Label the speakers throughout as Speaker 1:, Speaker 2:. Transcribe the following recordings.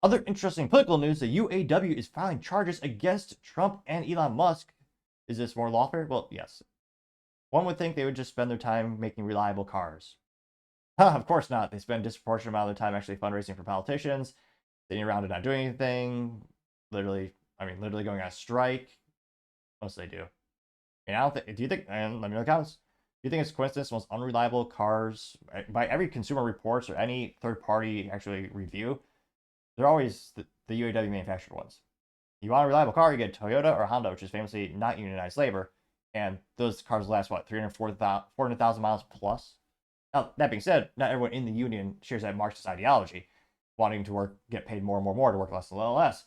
Speaker 1: Other interesting political news, the UAW is filing charges against Trump and Elon Musk. Is this more lawfare? Well, yes. One would think they would just spend their time making reliable cars. Of course not. They spend a disproportionate amount of their time actually fundraising for politicians, sitting around and not doing anything, literally going on a strike. Most they do. And I don't think, do you think, and let me know in the comments, do you think it's coincidence the most unreliable cars, by every Consumer Reports or any third party actually review, they're always the UAW manufactured ones. You want a reliable car, you get Toyota or Honda, which is famously not unionized labor, and those cars last, what, 400,000 miles plus? Now, that being said, not everyone in the union shares that Marxist ideology, wanting to work, get paid more and more to work less and less.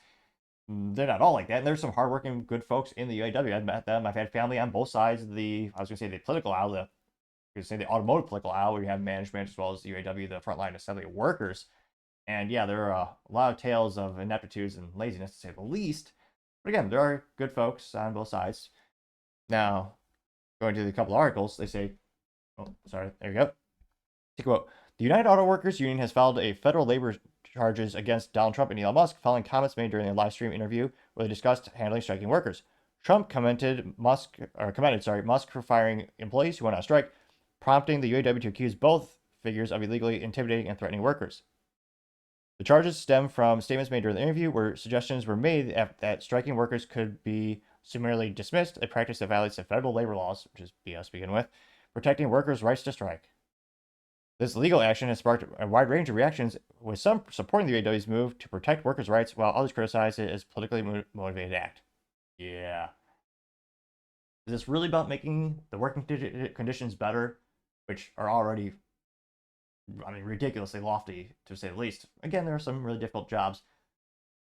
Speaker 1: They're not all like that, and there's some hardworking, good folks in the UAW. I've met them. I've had family on both sides of the, I was going to say the political aisle, the automotive political aisle, where you have management as well as the UAW, the frontline assembly workers. And yeah, there are a lot of tales of ineptitudes and laziness, to say the least. But again, there are good folks on both sides. Now, going to the couple articles, they say, oh, sorry, there you go. Take a quote. The United Auto Workers Union has filed a federal labor charges against Donald Trump and Elon Musk following comments made during a live stream interview where they discussed handling striking workers. Trump commended Musk for firing employees who went on strike, prompting the UAW to accuse both figures of illegally intimidating and threatening workers. The charges stem from statements made during the interview where suggestions were made that striking workers could be summarily dismissed, a practice that violates the federal labor laws, which is BS to begin with, protecting workers' rights to strike. This legal action has sparked a wide range of reactions, with some supporting the UAW's move to protect workers' rights, while others criticize it as a politically motivated act. Yeah. Is this really about making the working conditions better, which are already, ridiculously lofty, to say the least? Again, there are some really difficult jobs.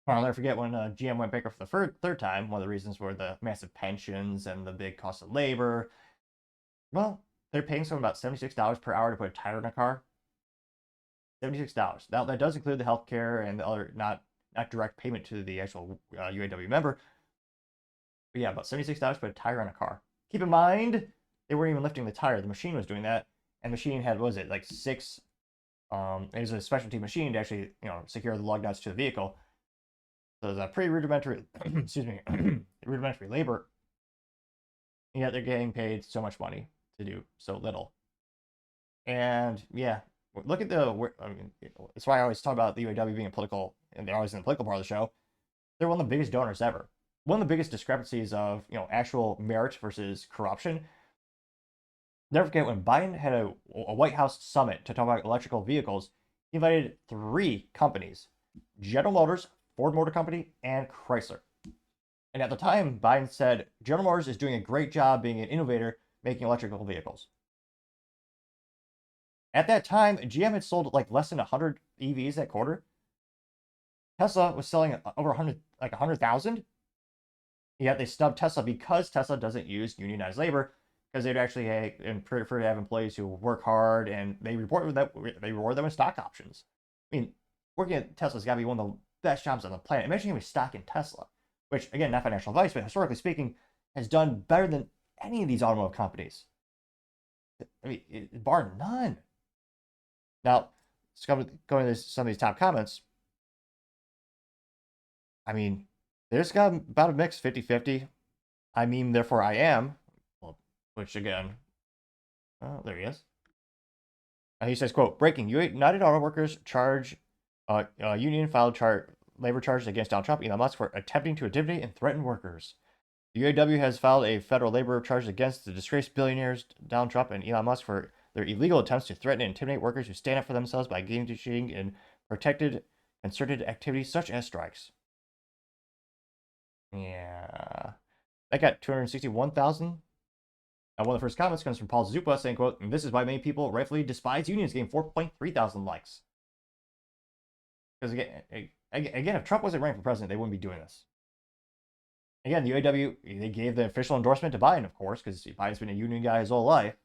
Speaker 1: I'll never forget when GM went bankrupt for the third time. One of the reasons were the massive pensions and the big cost of labor. Well, they're paying someone about $76 per hour to put a tire in a car. $76. Now, that does include the healthcare and the other not direct payment to the actual UAW member. But yeah, about $76 to put a tire on a car. Keep in mind, they weren't even lifting the tire. The machine was doing that. And the machine had, what was it, like six, it was a specialty machine to actually, secure the lug nuts to the vehicle. So it was a pretty rudimentary, rudimentary labor. And yet they're getting paid so much money to do so little. And yeah, look at it's why I always talk about the UAW being a political, and they're always in the political part of the show. They're one of the biggest donors ever. One of the biggest discrepancies of actual merit versus corruption. Never forget when Biden had a White House summit to talk about electrical vehicles. He invited 3 companies: General Motors, Ford Motor Company, and Chrysler. And at the time, Biden said General Motors is doing a great job being an innovator making electrical vehicles. At that time, GM had sold like less than 100 EVs that quarter. Tesla was selling over 100,000. Yet they stubbed Tesla because Tesla doesn't use unionized labor, because they'd actually prefer to have employees who work hard, and they reward them with stock options. Working at Tesla's got to be one of the best jobs on the planet. Imagine having stock in Tesla, which, again, not financial advice, but historically speaking, has done better than any of these automotive companies. Bar none. Now, going to some of these top comments, there's got about a mix 50-50. Therefore I am. Well, which again, there he is. And he says, quote, breaking, United Auto Workers union filed labor charges against Donald Trump and Elon Musk for attempting to intimidate and threaten workers. The UAW has filed a federal labor charge against the disgraced billionaires Donald Trump and Elon Musk for their illegal attempts to threaten and intimidate workers who stand up for themselves by engaging in protected, concerted activities such as strikes. Yeah. That got 261,000. One of the first comments comes from Paul Zupa saying, quote, and this is why many people rightfully despise unions, getting 4.3 thousand likes. Because again, if Trump wasn't running for president, they wouldn't be doing this. Again, the UAW, they gave the official endorsement to Biden, of course, because Biden's been a union guy his whole life.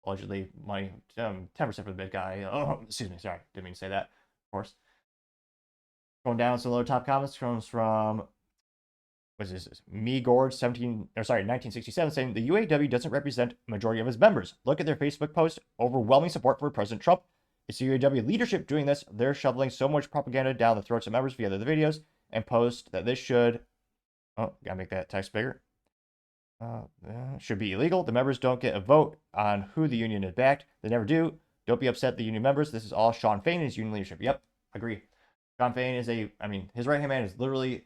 Speaker 1: Allegedly, money, 10% for the big guy. Oh, excuse me, sorry, didn't mean to say that, of course. Going down, some other top comments comes from, what is this? Me Gorge 1967, saying the UAW doesn't represent a majority of its members. Look at their Facebook post, overwhelming support for President Trump. It's UAW leadership doing this. They're shoveling so much propaganda down the throats of members via the videos and post that this should, oh, gotta make that text bigger. Should be illegal. The members don't get a vote on who the union is backed. They never do. Don't be upset, the union members. This is all Shawn Fain and his union leadership. Yep, agree. Shawn Fain is his right-hand man is literally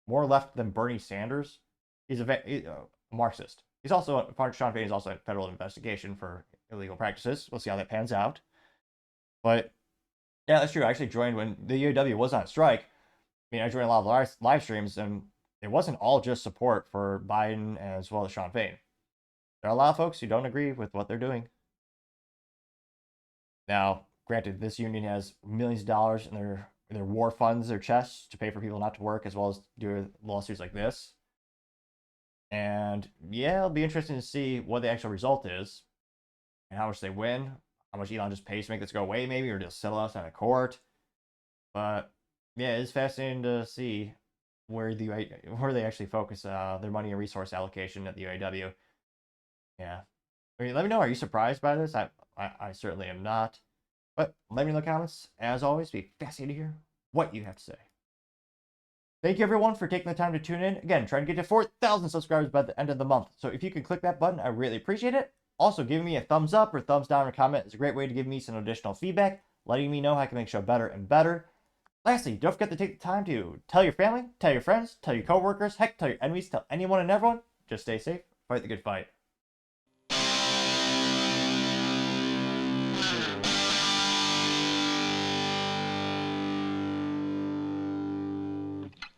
Speaker 1: more left than Bernie Sanders. He's a Marxist. He's also, Shawn Fain is also a federal investigation for illegal practices. We'll see how that pans out. But yeah, that's true. I actually joined when the UAW was on strike. I joined a lot of live streams, and it wasn't all just support for Biden as well as Shawn Fain. There are a lot of folks who don't agree with what they're doing. Now, granted, this union has millions of dollars in their war funds, their chests, to pay for people not to work, as well as do lawsuits like this. And yeah, it'll be interesting to see what the actual result is and how much they win, how much Elon just pays to make this go away, maybe, or just settle us out of court. But yeah, it's fascinating to see where they actually focus their money and resource allocation at the UAW. Yeah, let me know. Are you surprised by this? I certainly am not. But let me know in the comments. As always, be fascinated to hear what you have to say. Thank you everyone for taking the time to tune in. Again, trying to get to 4,000 subscribers by the end of the month. So if you could click that button, I really appreciate it. Also, giving me a thumbs up or thumbs down in a comment is a great way to give me some additional feedback, letting me know how I can make the show better and better. Lastly, don't forget to take the time to tell your family, tell your friends, tell your coworkers, heck, tell your enemies, tell anyone and everyone. Just stay safe, fight the good fight.